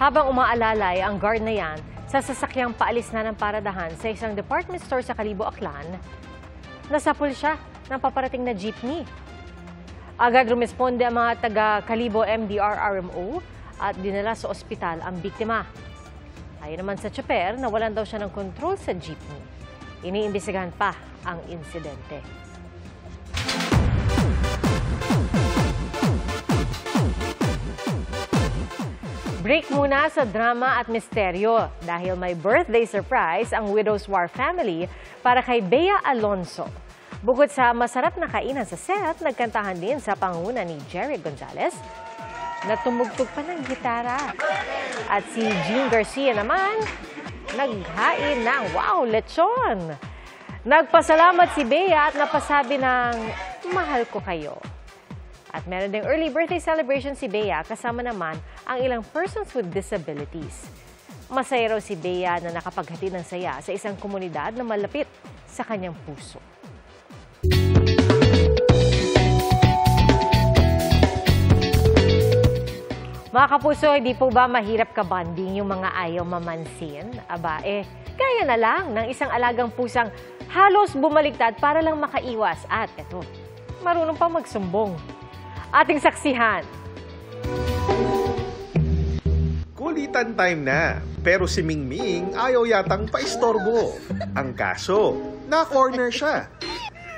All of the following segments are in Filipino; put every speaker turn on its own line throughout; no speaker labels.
Habang umaalalay ang guard na yan sa sasakyang paalis na ng paradahan sa isang department store sa Kalibo, Aklan, nasapul siya ng paparating na jeepney. Agad rumisponde ang mga taga-Kalibo MDR-RMO at dinala sa ospital ang biktima. Ayon naman sa tsoper, nawalan daw siya ng kontrol sa jeepney. Iniimbestigahan pa ang insidente. Break muna sa drama at misteryo dahil may birthday surprise ang Widows War family para kay Bea Alonso. Bukod sa masarap na kainan sa set, nagkantahan din sa pangunguna ni Jerry Gonzalez na tumugtog pa ng gitara. At si Jean Garcia naman, naghain ng wow, lechon. Nagpasalamat si Bea at napasabi ng mahal ko kayo. At meron ding early birthday celebration si Bea kasama naman ang ilang persons with disabilities. Masaya raw si Bea na nakapaghatid ng saya sa isang komunidad na malapit sa kanyang puso. Mga kapuso, hindi po ba mahirap ka-bonding yung mga ayaw mamansin? Aba, kaya na lang ng isang alagang pusang halos bumaligtad para lang makaiwas. At eto, marunong pa magsumbong. Ating saksihan.
Kulitan time na, pero si Mingming ayaw yatang paistorbo. Ang kaso, na-corner siya.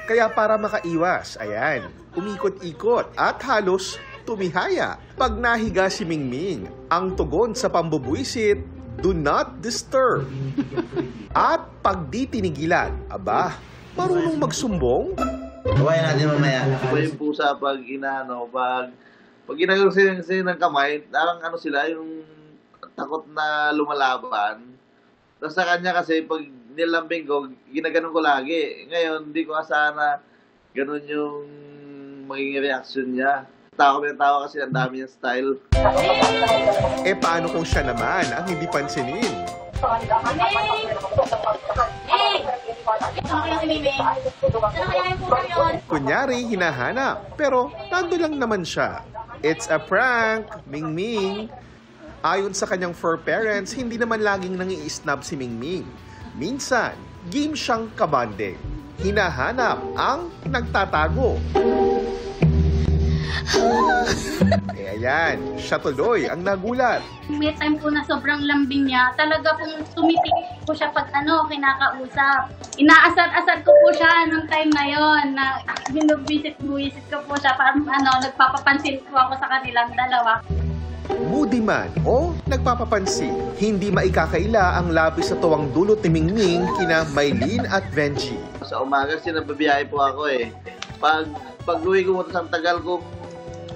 Kaya para makaiwas, ayan, umikot-ikot at halos tumihaya. Pag nahiga si Mingming, ang tugon sa pambubuisit, do not disturb. At pag di tinigilan, aba, marunong magsumbong?
Gawain natin mamaya.
Iba yung pusa pag pag ginagawa sila ng kamay, parang ano sila, yung takot na lumalaban. Tapos sa kanya kasi, pag nilambing ko, ginaganon ko lagi. Ngayon, hindi ko asahan na ganun yung magiging reaction niya. Tawa kasi ang dami yung style.
Paano kung siya naman ang hindi pansinin? Kunyari, hinahanap, pero nando lang naman siya. It's a prank, Mingming. Ayon sa kanyang fur parents, hindi naman laging nangi-snub si Mingming. Minsan, game siyang kabanding. Hinahanap ang nagtatago. Ayan, siya tuloy ang nagulat.
May time po na sobrang lambing niya, talaga pong tumitik po siya pag kinakausap. Inaasar-asar ko po siya nung time na yon na binubisit ko po siya, parang nagpapapansin po ako sa kanilang dalawa.
Moody man o nagpapapansin, hindi maikakaila ang labis sa tuwang dulot ni Mingming kina Maylene at Benji.
Sa umaga sinababiyahe po ako Pag-uwi ko sa tagal ko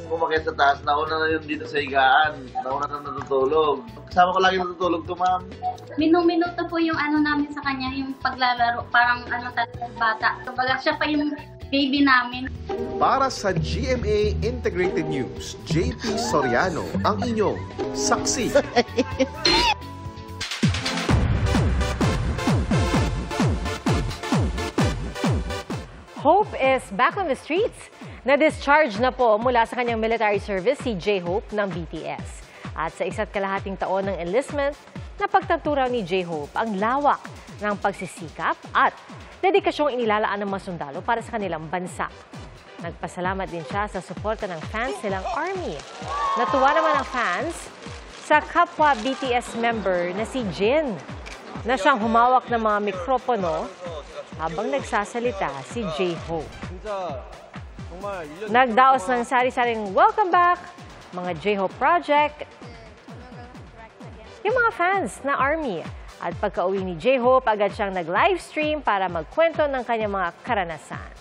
umakyat sa taas, nauna na yun dito sa higaan. Nauna na natutulog. Kasama ko lagi natutulog to, ma'am.
Minung-minuto po yung namin sa kanya, yung paglalaro. Parang talagang bata. Kumbaga siya pa yung baby namin.
Para sa GMA Integrated News, JP Soriano ang inyong saksi.
Hope is back on the streets. Na-discharge na po mula sa kanyang military service si J-Hope ng BTS. At sa 1.5 taon ng enlistment, napagtanturaw ni J-Hope ang lawak ng pagsisikap at dedikasyong inilalaan ng mga sundalo para sa kanilang bansa. Nagpasalamat din siya sa suporta ng fans nilang ARMY. Natuwa naman ang fans sa kapwa BTS member na si Jin na siyang humawak ng mga mikropono habang nagsasalita si J-Hope. Nagdaos ng sari-saring welcome back, mga J-Hope Project, yung mga fans na ARMY. At pagka-uwi ni J-Hope, agad siyang nag-livestream para magkwento ng kanyang mga karanasan.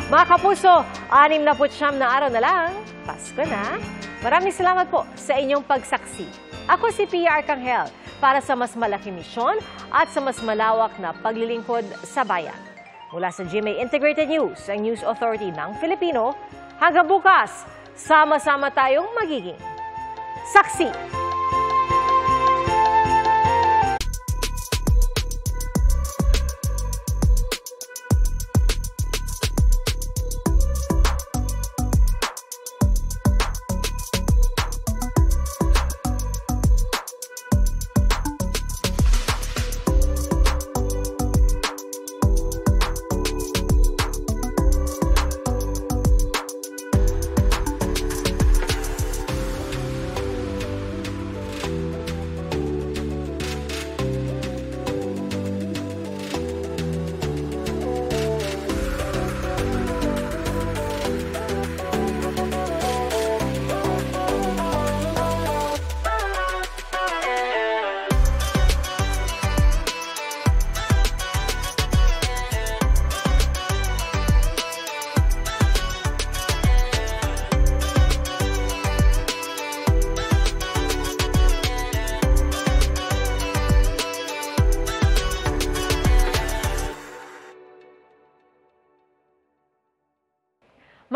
Mga kapuso, 69 na araw na lang, Pasko na. Maraming salamat po sa inyong pagsaksi. Ako si Pia Arcangel para sa mas malaking misyon at sa mas malawak na paglilingkod sa bayan. Mula sa GMA Integrated News, ang News Authority ng Filipino, hanggang bukas, sama-sama tayong magiging saksi.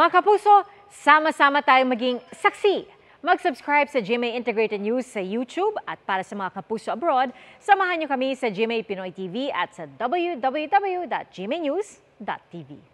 Mga kapuso, sama-sama tayong maging saksi. Mag-subscribe sa GMA Integrated News sa YouTube at para sa mga kapuso abroad, samahan niyo kami sa GMA Pinoy TV at sa www.gmanews.tv.